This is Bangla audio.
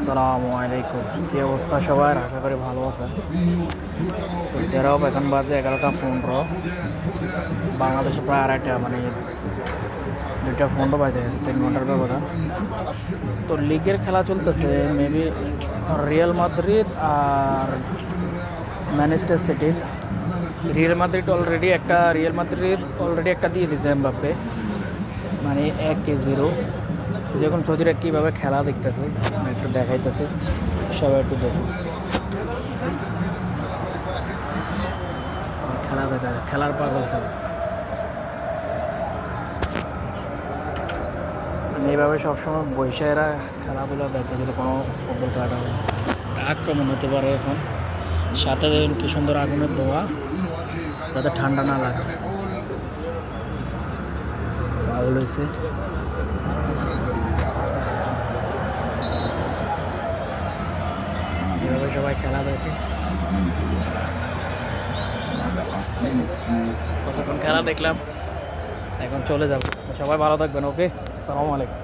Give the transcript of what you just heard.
আসসালামু আলাইকুম। কী অবস্থা সবার? আশা করি ভালো আছে। সৌদি আরব এখন বাজে 11টা 15। বাংলাদেশে প্রায় আড়াইটা, মানে 2টা 15 বাজে, 3 ঘন্টার ব্যবধান। তো লিগের খেলা চলতেছে, মেবি রিয়াল মাদ্রিদ আর ম্যানচেস্টার সিটির। রিয়াল মাদ্রিদ অলরেডি একটা দিয়ে দিয়েছে এমবাপ্পে, মানে 1-0। দেখুন সৌদিরা কীভাবে খেলা দেখতেছে, মানে একটু দেখাইতেছে, সবাই একটু দেখুন খেলা দেখা, খেলার পাগল সব। মানে এইভাবে সবসময় বৈশা এরা খেলাধুলা দেখে, যদি কোনো অভিজ্ঞতা আক্রমণ হতে পারে। এখন সাথে দেখুন কি সুন্দর আগুনের ধোঁয়া, যাতে ঠান্ডা না লাগে। পাগল হয়েছে। এভাবে সবাই খেলা দেখে। কতক্ষণ খেলা দেখলাম, এখন চলে যাবো। তো সবাই ভালো থাকবেন। ওকে, আসসালামু আলাইকুম।